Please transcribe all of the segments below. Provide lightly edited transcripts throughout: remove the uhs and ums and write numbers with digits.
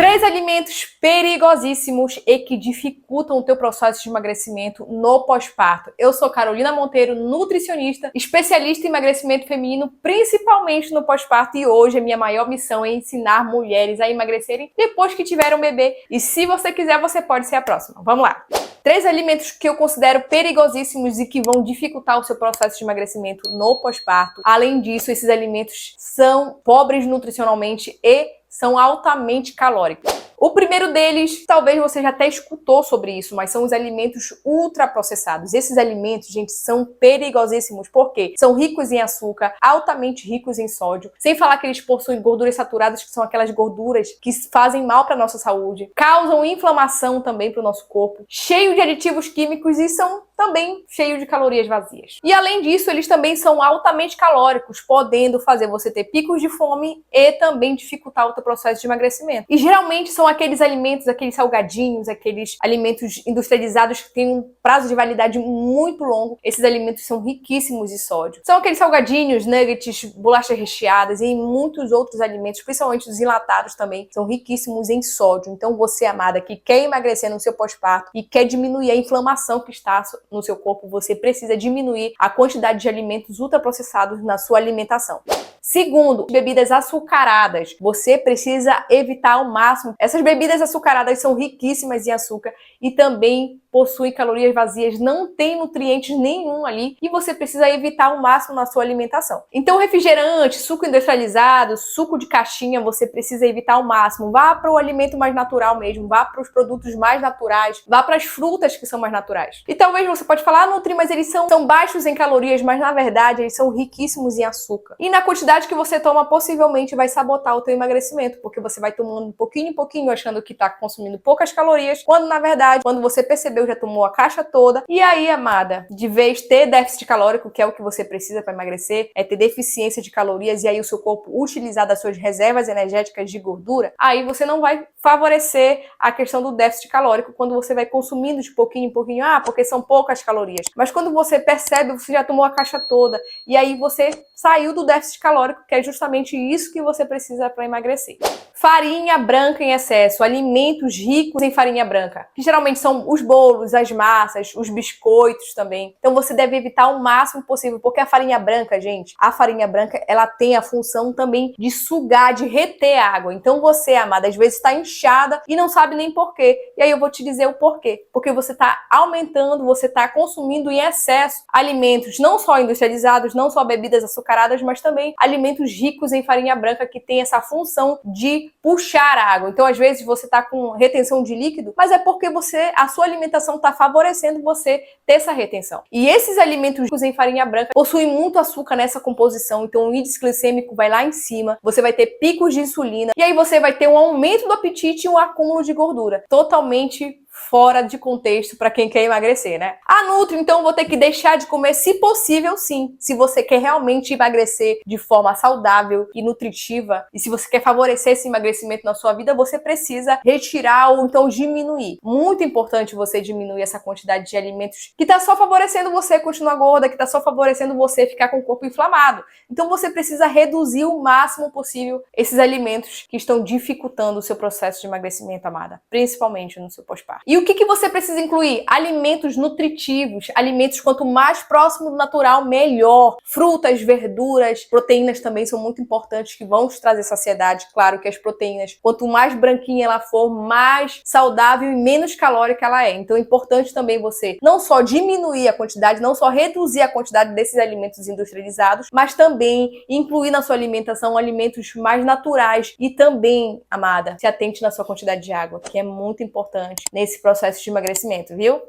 3 alimentos perigosíssimos e que dificultam o teu processo de emagrecimento no pós-parto. Eu sou Carolina Monteiro, nutricionista, especialista em emagrecimento feminino, principalmente no pós-parto, e hoje a minha maior missão é ensinar mulheres a emagrecerem depois que tiveram um bebê. E se você quiser, você pode ser a próxima. Vamos lá! 3 alimentos que eu considero perigosíssimos e que vão dificultar o seu processo de emagrecimento no pós-parto. Além disso, esses alimentos são pobres nutricionalmente e são altamente calóricos. O primeiro deles, talvez você já até escutou sobre isso, mas são os alimentos ultraprocessados. Esses alimentos, gente, são perigosíssimos, porque são ricos em açúcar, altamente ricos em sódio, sem falar que eles possuem gorduras saturadas, que são aquelas gorduras que fazem mal para a nossa saúde, causam inflamação também para o nosso corpo, cheio de aditivos químicos e são também cheio de calorias vazias. E além disso, eles também são altamente calóricos, podendo fazer você ter picos de fome e também dificultar o teu processo de emagrecimento. E geralmente são aqueles alimentos, aqueles salgadinhos, aqueles alimentos industrializados que têm um prazo de validade muito longo. Esses alimentos são riquíssimos em sódio. São aqueles salgadinhos, nuggets, bolachas recheadas e muitos outros alimentos, principalmente os enlatados também, são riquíssimos em sódio. Então você, amada, que quer emagrecer no seu pós-parto e quer diminuir a inflamação que está no seu corpo, você precisa diminuir a quantidade de alimentos ultraprocessados na sua alimentação. Segundo, bebidas açucaradas. Você precisa evitar ao máximo. Essas bebidas açucaradas são riquíssimas em açúcar e também possuem calorias vazias, não tem nutrientes nenhum ali e você precisa evitar ao máximo na sua alimentação. Então, refrigerante, suco industrializado, suco de caixinha, você precisa evitar ao máximo. Vá para o alimento mais natural mesmo, vá para os produtos mais naturais, vá para as frutas que são mais naturais. E talvez você pode falar, Nutri, mas eles são baixos em calorias, mas na verdade eles são riquíssimos em açúcar. E na quantidade que você toma, possivelmente vai sabotar o teu emagrecimento, porque você vai tomando um pouquinho em pouquinho, achando que está consumindo poucas calorias, quando na verdade, quando você percebeu, já tomou a caixa toda. E aí, amada, de vez ter déficit calórico, que é o que você precisa para emagrecer, é ter deficiência de calorias e aí o seu corpo utilizar das suas reservas energéticas de gordura, aí você não vai favorecer a questão do déficit calórico quando você vai consumindo de pouquinho em pouquinho, porque são poucas calorias. Mas quando você percebe, você já tomou a caixa toda e aí você saiu do déficit calórico, que é justamente isso que você precisa para emagrecer. Farinha branca em excesso, alimentos ricos em farinha branca, que geralmente são os bolos, as massas, os biscoitos também. Então você deve evitar o máximo possível, porque a farinha branca, gente, a farinha branca, ela tem a função também de sugar, de reter água. Então você, amada, às vezes está inchada e não sabe nem porquê. E aí eu vou te dizer o porquê. Porque você está aumentando, você está consumindo em excesso alimentos não só industrializados, não só bebidas açucaradas, mas também alimentos ricos em farinha branca que tem essa função de puxar água. Então, às vezes, você está com retenção de líquido, mas é porque a sua alimentação está favorecendo você ter essa retenção. E esses alimentos ricos em farinha branca possuem muito açúcar nessa composição, então o índice glicêmico vai lá em cima, você vai ter picos de insulina, e aí você vai ter um aumento do apetite e um acúmulo de gordura. Totalmente fora de contexto para quem quer emagrecer, né? Nutri, então vou ter que deixar de comer, se possível, sim. Se você quer realmente emagrecer de forma saudável e nutritiva, e se você quer favorecer esse emagrecimento na sua vida, você precisa retirar ou então diminuir. Muito importante você diminuir essa quantidade de alimentos que tá só favorecendo você continuar gorda, que tá só favorecendo você ficar com o corpo inflamado. Então você precisa reduzir o máximo possível esses alimentos que estão dificultando o seu processo de emagrecimento, amada, principalmente no seu pós-parto. E o que você precisa incluir? Alimentos nutritivos, alimentos quanto mais próximo do natural, melhor. Frutas, verduras, proteínas também são muito importantes, que vão te trazer saciedade. Claro que as proteínas, quanto mais branquinha ela for, mais saudável e menos calórica ela é. Então é importante também você não só diminuir a quantidade, não só reduzir a quantidade desses alimentos industrializados, mas também incluir na sua alimentação alimentos mais naturais. E também, amada, se atente na sua quantidade de água, que é muito importante nesse processo de emagrecimento, viu?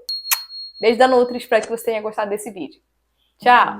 Beijo da Nutri, espero que você tenha gostado desse vídeo. Tchau!